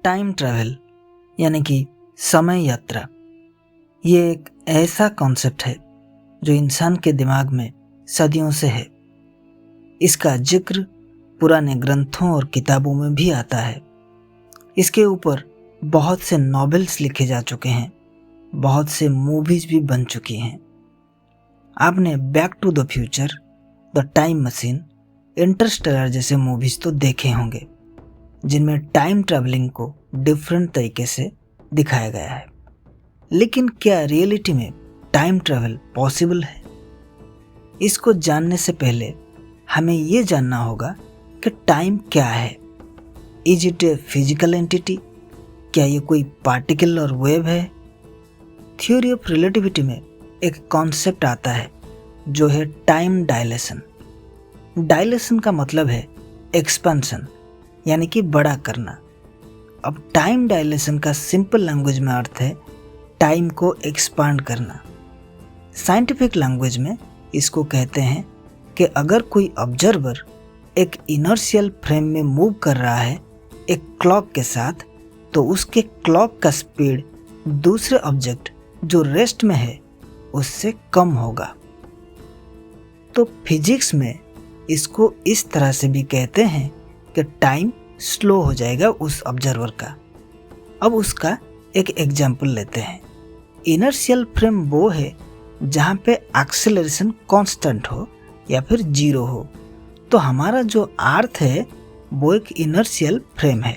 Time travel यानी कि समय यात्रा, ये एक ऐसा कॉन्सेप्ट है जो इंसान के दिमाग में सदियों से है। इसका जिक्र पुराने ग्रंथों और किताबों में भी आता है। इसके ऊपर बहुत से नॉवेल्स लिखे जा चुके हैं, बहुत से मूवीज भी बन चुकी हैं। आपने back to the future, the time machine, interstellar जैसे मूवीज तो देखे होंगे, जिनमें टाइम ट्रैवलिंग को डिफरेंट तरीके से दिखाया गया है। लेकिन क्या रियलिटी में टाइम ट्रैवल पॉसिबल है? इसको जानने से पहले हमें ये जानना होगा कि टाइम क्या है। Is it a physical entity? क्या ये कोई पार्टिकल और वेव है? थ्योरी ऑफ रिलेटिविटी में एक कॉन्सेप्ट आता है जो है टाइम डायलेशन। डायलेशन का मतलब है एक्सपेंशन, यानी कि बड़ा करना। अब टाइम डायलेशन का सिंपल लैंग्वेज में अर्थ है टाइम को एक्सपांड करना। साइंटिफिक लैंग्वेज में इसको कहते हैं कि अगर कोई ऑब्जर्वर एक इनर्शियल फ्रेम में मूव कर रहा है एक क्लॉक के साथ, तो उसके क्लॉक का स्पीड दूसरे ऑब्जेक्ट जो रेस्ट में है उससे कम होगा। तो फिजिक्स में इसको इस तरह से भी कहते हैं कि टाइम स्लो हो जाएगा उस ऑब्जर्वर का। अब उसका एक एग्जाम्पल लेते हैं। इनर्शियल फ्रेम वो है जहाँ पे एक्सेलरेशन कांस्टेंट हो या फिर जीरो हो। तो हमारा जो अर्थ है वो एक इनर्शियल फ्रेम है।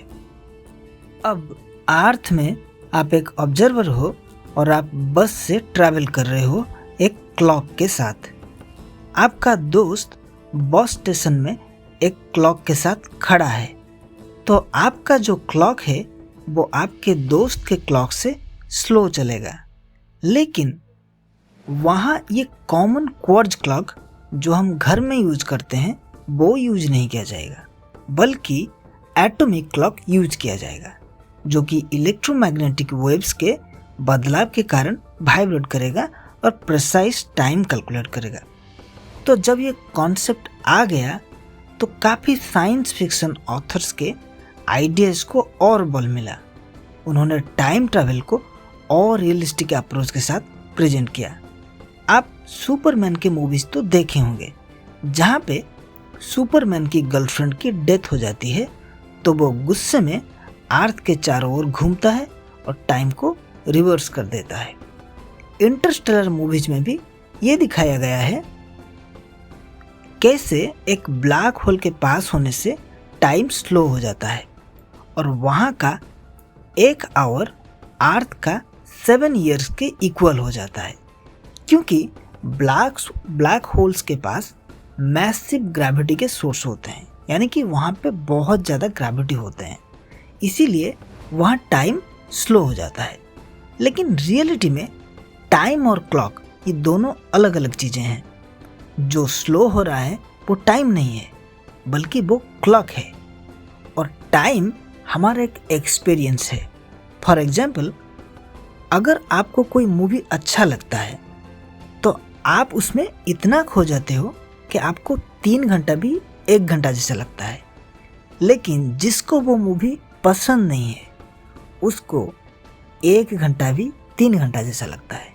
अब अर्थ में आप एक ऑब्जर्वर हो और आप बस से ट्रैवल कर रहे हो एक क्लॉक के साथ। आपका दोस्त बस स्टेशन में एक क्लॉक के साथ खड़ा है, तो आपका जो क्लॉक है वो आपके दोस्त के क्लॉक से स्लो चलेगा। लेकिन वहाँ ये कॉमन क्वार्ट्ज क्लॉक जो हम घर में यूज करते हैं वो यूज नहीं किया जाएगा, बल्कि एटॉमिक क्लॉक यूज किया जाएगा, जो कि इलेक्ट्रोमैग्नेटिक वेव्स के बदलाव के कारण वाइब्रेट करेगा और प्रिसाइज टाइम कैलकुलेट करेगा। तो जब ये कॉन्सेप्ट आ गया तो काफ़ी साइंस फिक्शन ऑथर्स के आइडियाज़ को और बल मिला। उन्होंने टाइम ट्रैवल को और रियलिस्टिक अप्रोच के साथ प्रेजेंट किया। आप सुपरमैन के मूवीज़ तो देखे होंगे, जहाँ पे सुपरमैन की गर्लफ्रेंड की डेथ हो जाती है तो वो गुस्से में अर्थ के चारों ओर घूमता है और टाइम को रिवर्स कर देता है। इंटरस्टेलर मूवीज में भी ये दिखाया गया है कैसे एक ब्लैक होल के पास होने से टाइम स्लो हो जाता है और वहाँ का 1 आवर अर्थ का 7 ईयर्स के इक्वल हो जाता है, क्योंकि ब्लैक होल्स के पास मैसिव ग्रेविटी के सोर्स होते हैं, यानी कि वहाँ पे बहुत ज़्यादा ग्रेविटी होते हैं, इसीलिए वहाँ टाइम स्लो हो जाता है। लेकिन रियलिटी में टाइम और क्लॉक ये दोनों अलग अलग चीज़ें हैं। जो स्लो हो रहा है वो टाइम नहीं है, बल्कि वो क्लॉक है, और टाइम हमारा एक एक्सपीरियंस है। फॉर एग्जाम्पल, अगर आपको कोई मूवी अच्छा लगता है तो आप उसमें इतना खो जाते हो कि आपको 3 घंटा भी 1 घंटा जैसा लगता है। लेकिन जिसको वो मूवी पसंद नहीं है उसको 1 घंटा भी 3 घंटा जैसा लगता है।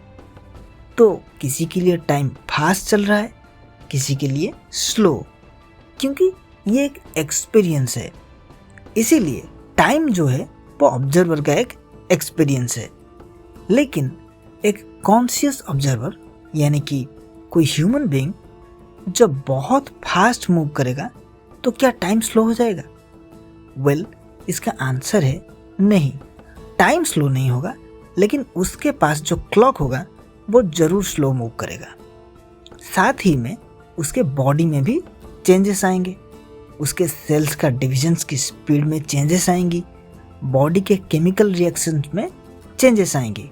तो किसी के लिए टाइम फास्ट चल रहा है, किसी के लिए स्लो, क्योंकि ये एक एक्सपीरियंस है। इसीलिए टाइम जो है वो ऑब्जर्वर का एक एक्सपीरियंस है। लेकिन एक कॉन्शियस ऑब्जर्वर यानी कि कोई ह्यूमन बीइंग जब बहुत फास्ट मूव करेगा तो क्या टाइम स्लो हो जाएगा? वेल, इसका आंसर है नहीं, टाइम स्लो नहीं होगा, लेकिन उसके पास जो क्लॉक होगा वो ज़रूर स्लो मूव करेगा। साथ ही में उसके बॉडी में भी चेंजेस आएंगे, उसके सेल्स का डिविजन्स की स्पीड में चेंजेस आएंगी, बॉडी के केमिकल रिएक्शंस में चेंजेस आएंगी,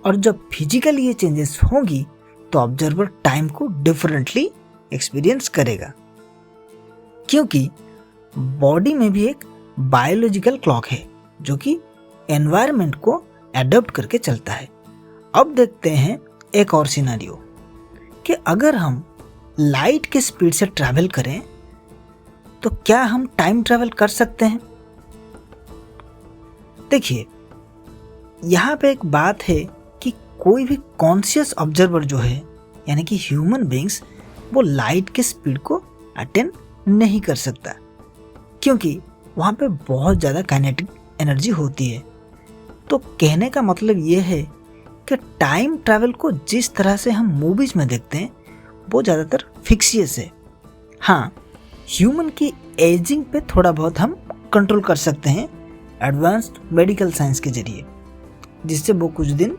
और जब फिजिकली ये चेंजेस होंगी तो ऑब्जर्वर टाइम को डिफरेंटली एक्सपीरियंस करेगा, क्योंकि बॉडी में भी एक बायोलॉजिकल क्लॉक है जो कि एनवायरनमेंट को एडॉप्ट करके चलता है। अब देखते हैं एक और सिनेरियो कि अगर हम लाइट के स्पीड से ट्रैवल करें तो क्या हम टाइम ट्रैवल कर सकते हैं? देखिए, यहाँ पे एक बात है कि कोई भी कॉन्शियस ऑब्जर्वर जो है, यानी कि ह्यूमन बीइंग्स, वो लाइट के स्पीड को अटेंड नहीं कर सकता, क्योंकि वहाँ पे बहुत ज़्यादा काइनेटिक एनर्जी होती है। तो कहने का मतलब ये है कि टाइम ट्रैवल को जिस तरह से हम मूवीज में देखते हैं वो ज़्यादातर फिक्सियस है। हाँ, ह्यूमन की एजिंग पे थोड़ा बहुत हम कंट्रोल कर सकते हैं एडवांस्ड मेडिकल साइंस के जरिए, जिससे वो कुछ दिन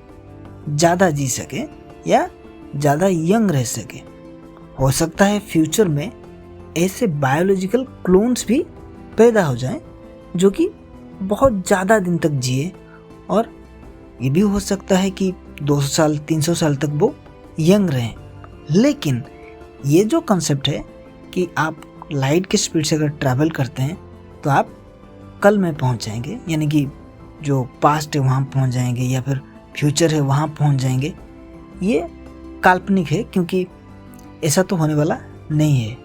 ज़्यादा जी सके या ज़्यादा यंग रह सके। हो सकता है फ्यूचर में ऐसे बायोलॉजिकल क्लोन्स भी पैदा हो जाएं जो कि बहुत ज़्यादा दिन तक जिए, और ये भी हो सकता है कि 200 साल 300 साल तक वो यंग रहें। लेकिन ये जो कंसेप्ट है कि आप लाइट के स्पीड से अगर ट्रैवल करते हैं तो आप कल में पहुंच जाएंगे, यानी कि जो पास्ट है वहाँ पहुंच जाएंगे या फिर फ्यूचर है वहाँ पहुंच जाएंगे, ये काल्पनिक है, क्योंकि ऐसा तो होने वाला नहीं है।